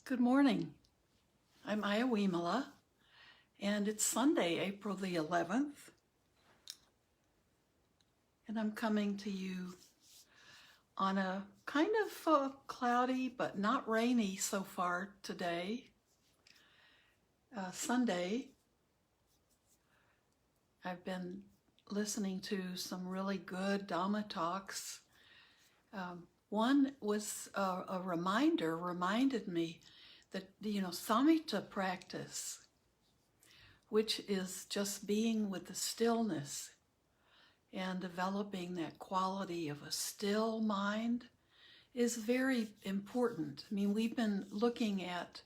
Good morning. I'm Ayya Vimala, and it's Sunday, April the 11th, and I'm coming to you on a kind of cloudy but not rainy so far today, Sunday. I've been listening to some really good Dharma talks. One was reminded me that, Samatha practice, which is just being with the stillness and developing that quality of a still mind, is very important. I mean, we've been looking at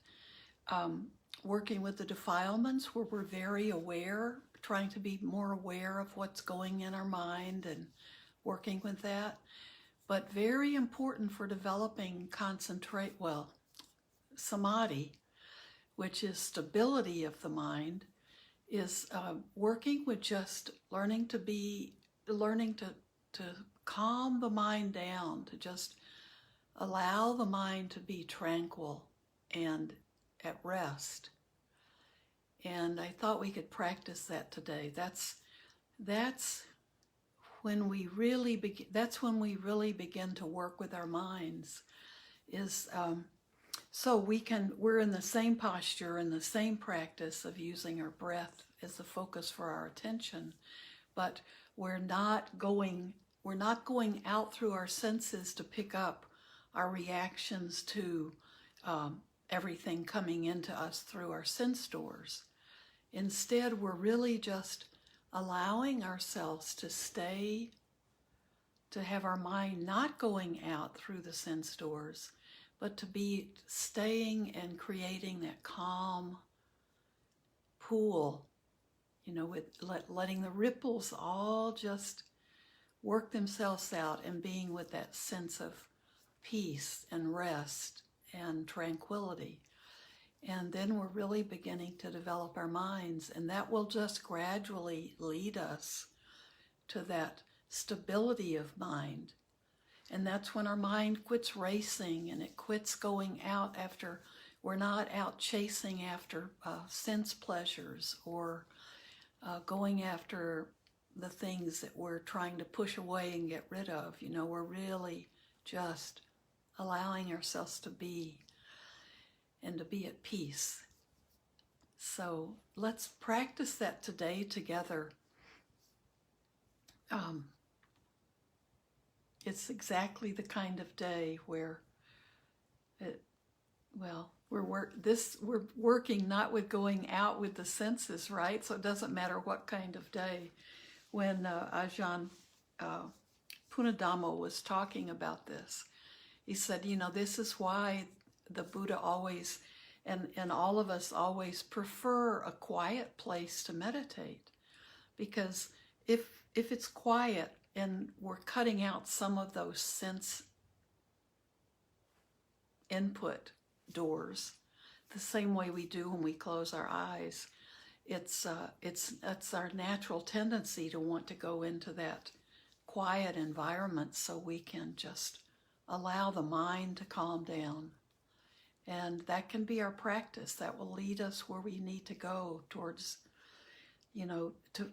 working with the defilements where we're very aware, trying to be more aware of what's going in our mind and working with that. But very important for developing samadhi, which is stability of the mind, is working with just learning to calm the mind down, to just allow the mind to be tranquil and at rest. And I thought we could practice that today. That's when we really begin to work with our minds. We're in the same posture and the same practice of using our breath as the focus for our attention, but we're not going out through our senses to pick up our reactions to everything coming into us through our sense doors. Instead, we're really just allowing ourselves to have our mind not going out through the sense doors, but to be staying and creating that calm pool, with letting the ripples all just work themselves out and being with that sense of peace and rest and tranquility. And then we're really beginning to develop our minds, and that will just gradually lead us to that stability of mind. And that's when our mind quits racing and it quits going out after, we're not out chasing after sense pleasures or going after the things that we're trying to push away and get rid of. We're really just allowing ourselves to be and to be at peace. So let's practice that today together. It's exactly the kind of day where we're working not with going out with the senses, right? So it doesn't matter what kind of day. When Ajahn Punadhammo was talking about this, he said, this is why the Buddha always, and all of us always prefer a quiet place to meditate. Because if it's quiet and we're cutting out some of those sense input doors, the same way we do when we close our eyes, it's our natural tendency to want to go into that quiet environment so we can just allow the mind to calm down. And that can be our practice. That will lead us where we need to go towards,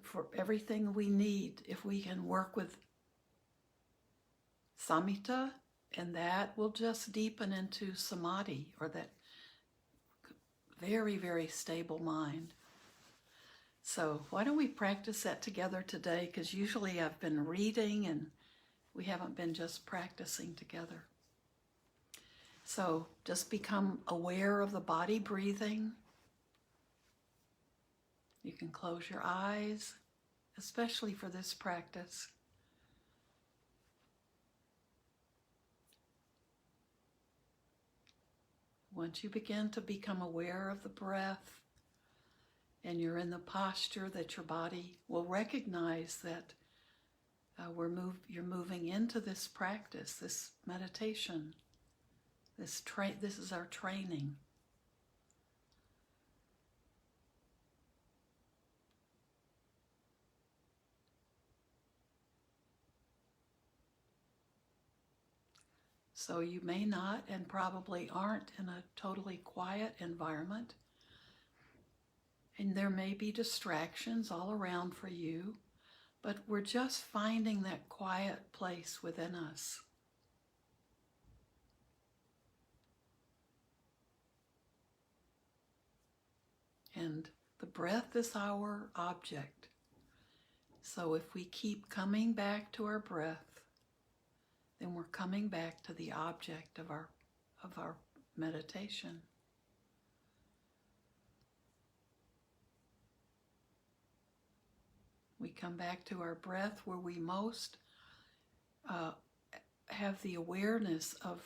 for everything we need. If we can work with samatha, and that will just deepen into samadhi, or that very, very stable mind. So why don't we practice that together today? Because usually I've been reading and we haven't been just practicing together. So just become aware of the body breathing. You can close your eyes, especially for this practice. Once you begin to become aware of the breath, and you're in the posture that your body will recognize that you're moving into this practice, this meditation. This is our training. So you may not and probably aren't in a totally quiet environment. And there may be distractions all around for you, but we're just finding that quiet place within us. And the breath is our object. So if we keep coming back to our breath, then we're coming back to the object of our meditation. We come back to our breath where we most have the awareness of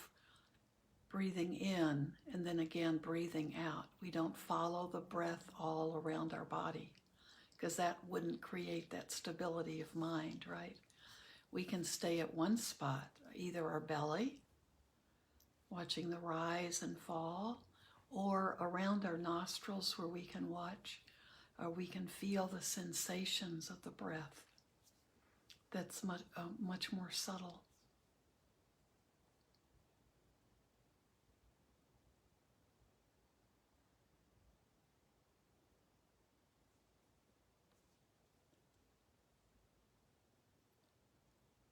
breathing in and then again breathing out. We don't follow the breath all around our body because that wouldn't create that stability of mind, right? We can stay at one spot, either our belly, watching the rise and fall, or around our nostrils where we can watch, or we can feel the sensations of the breath. That's much more subtle.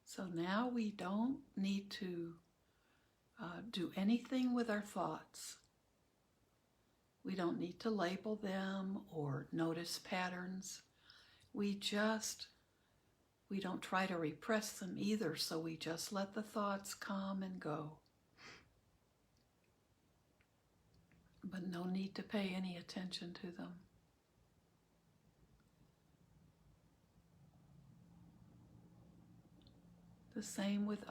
So now we don't need to do anything with our thoughts. We don't need to label them or notice patterns. We don't try to repress them either, so we just let the thoughts come and go. But no need to pay any attention to them. The same with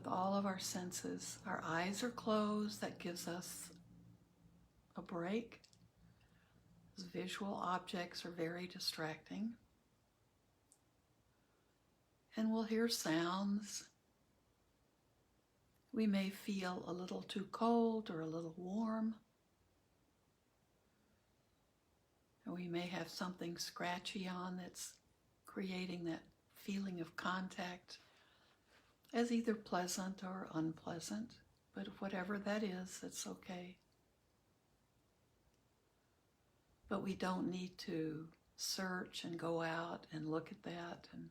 all of our senses. Our eyes are closed. That gives us a break. Those visual objects are very distracting. And we'll hear sounds. We may feel a little too cold or a little warm. Or we may have something scratchy on that's creating that feeling of contact as either pleasant or unpleasant, but whatever that is, it's okay. But we don't need to search and go out and look at that, and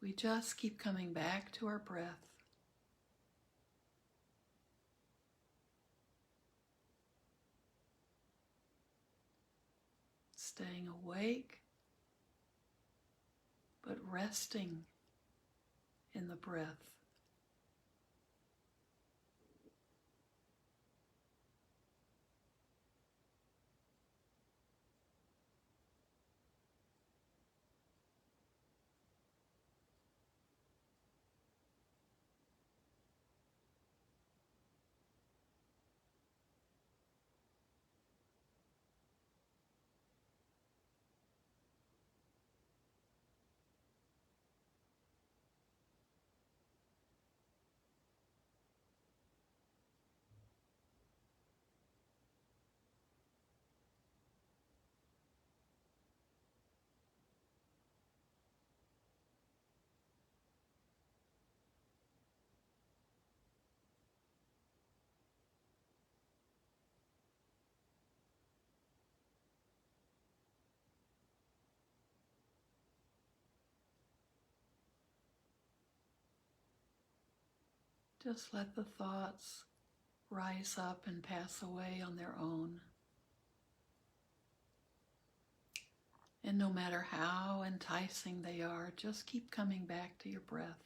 we just keep coming back to our breath. Staying awake, but resting in the breath. Just let the thoughts rise up and pass away on their own. And no matter how enticing they are, just keep coming back to your breath.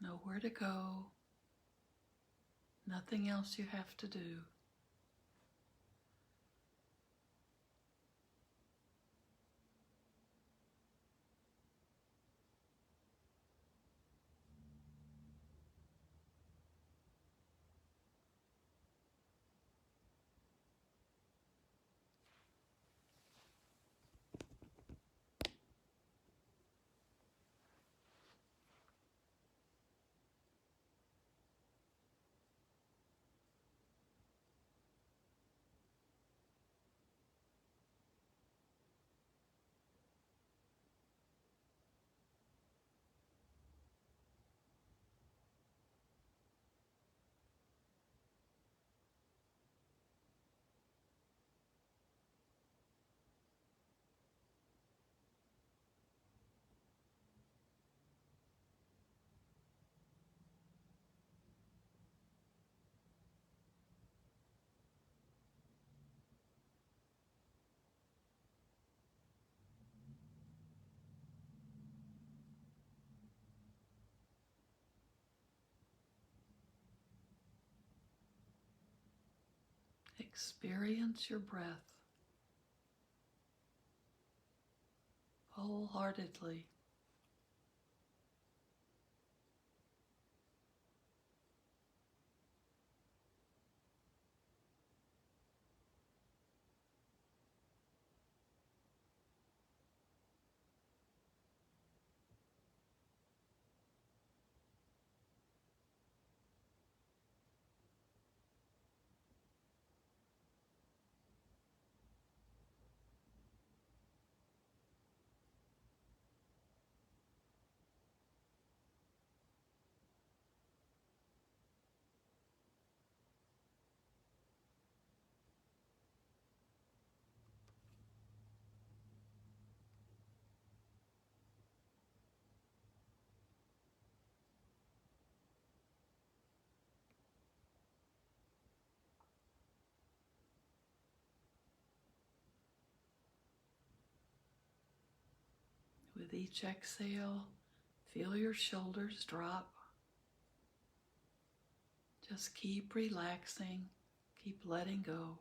Know where to go. Nothing else you have to do. Experience your breath wholeheartedly. With each exhale, feel your shoulders drop. Just keep relaxing, keep letting go.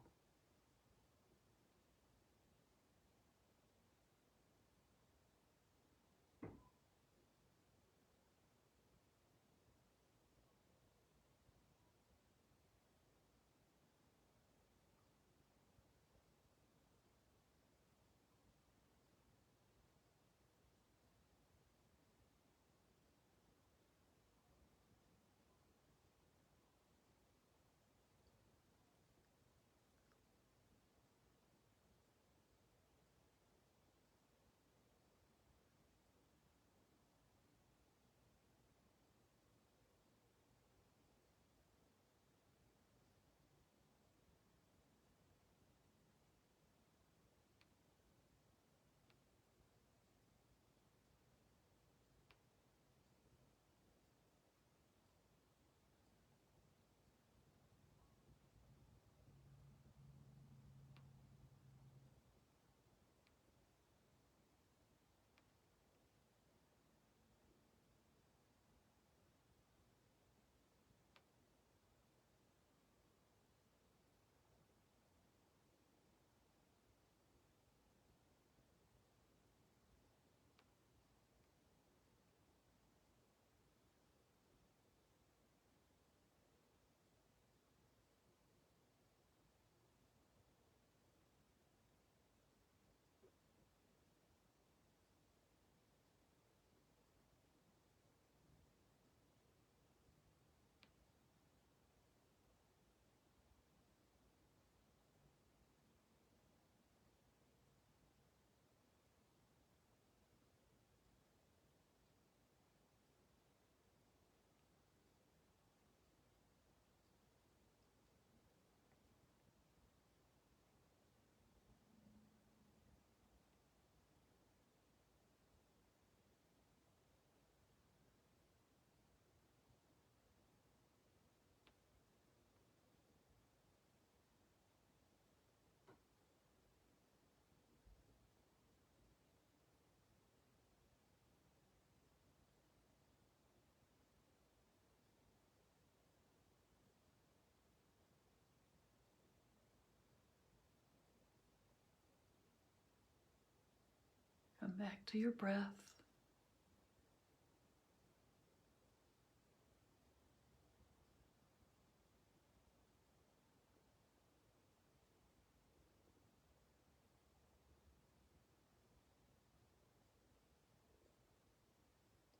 Come back to your breath.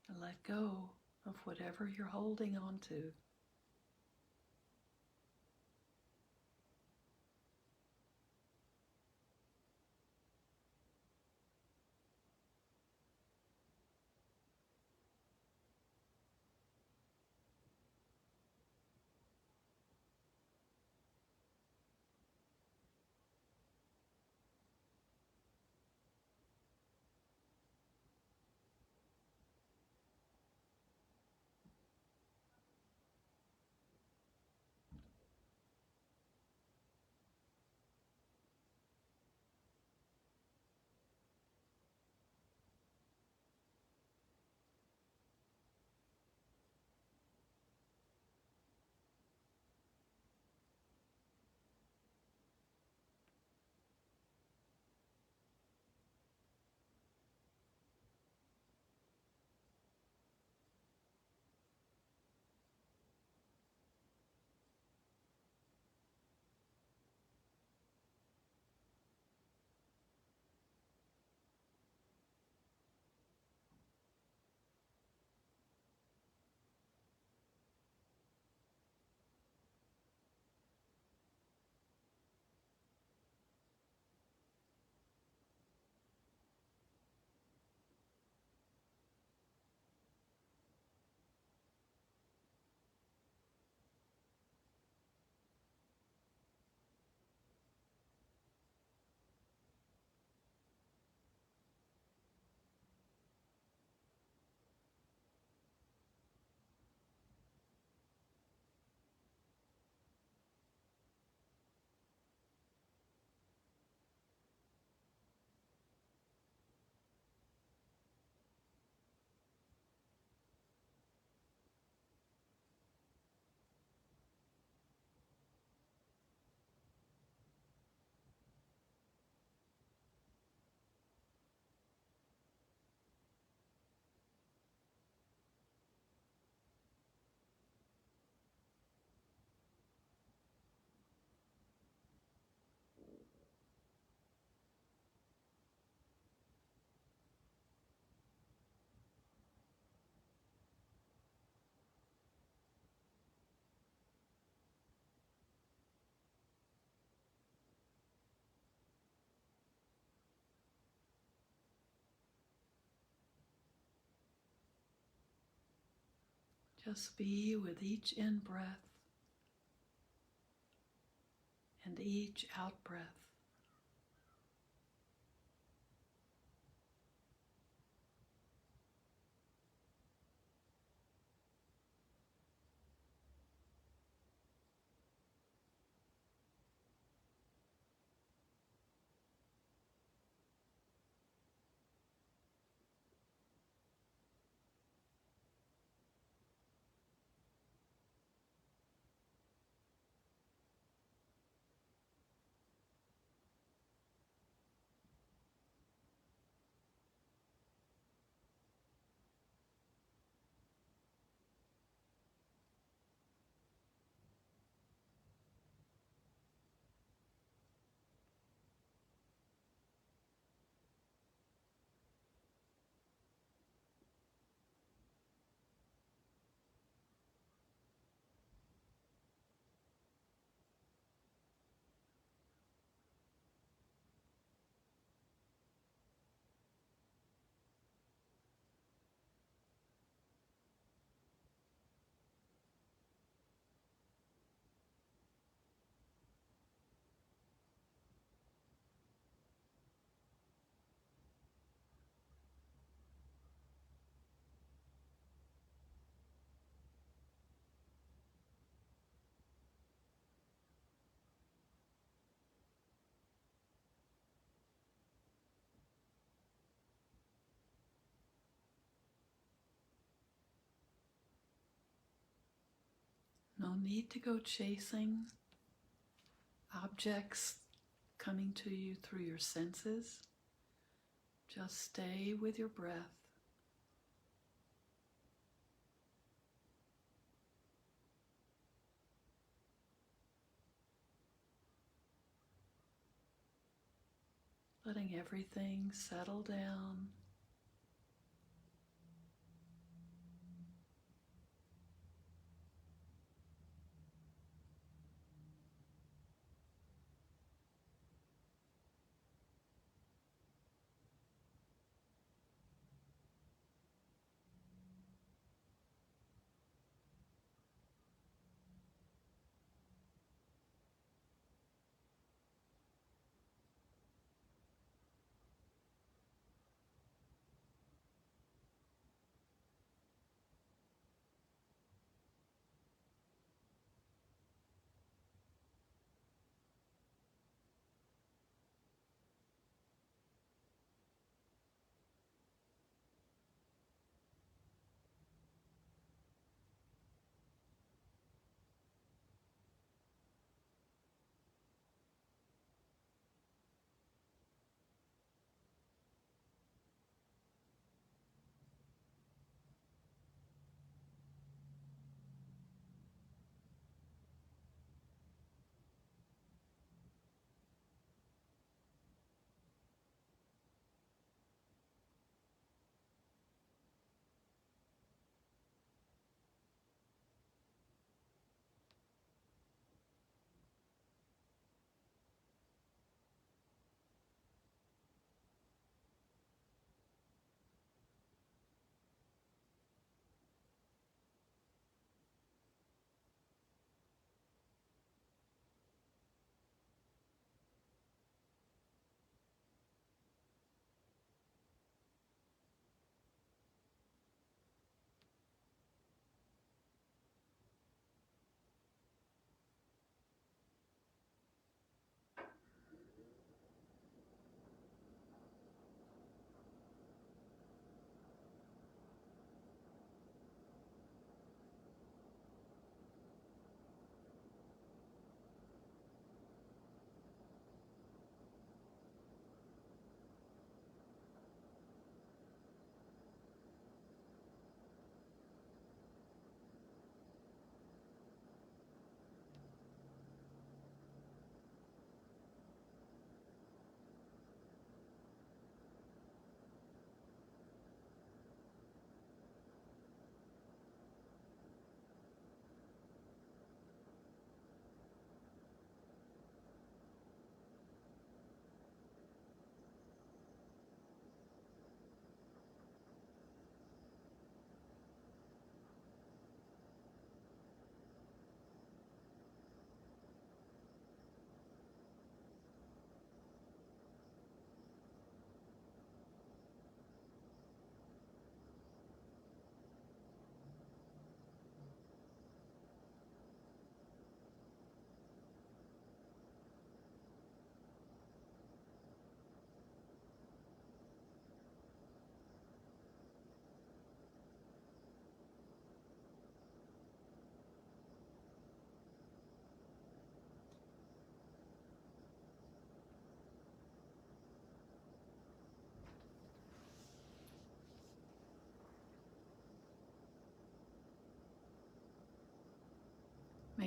And let go of whatever you're holding on to. Just be with each in-breath and each out-breath. No need to go chasing objects coming to you through your senses. Just stay with your breath. Letting everything settle down.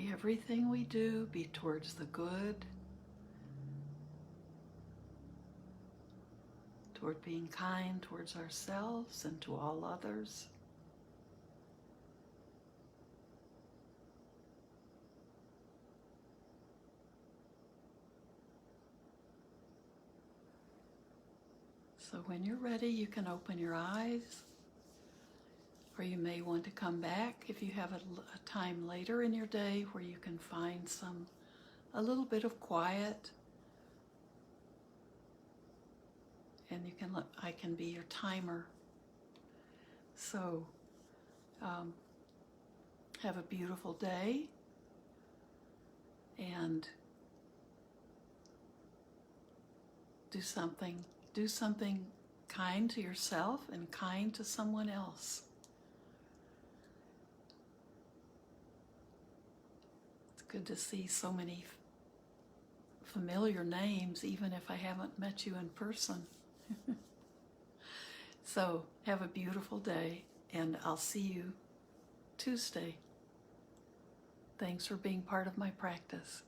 May everything we do be towards the good, toward being kind towards ourselves and to all others. So when you're ready, you can open your eyes, or you may want to come back if you have a time later in your day where you can find a little bit of quiet. And I can be your timer. So have a beautiful day, and do something kind to yourself and kind to someone else. It's good to see so many familiar names, even if I haven't met you in person. So have a beautiful day, and I'll see you Tuesday. Thanks for being part of my practice.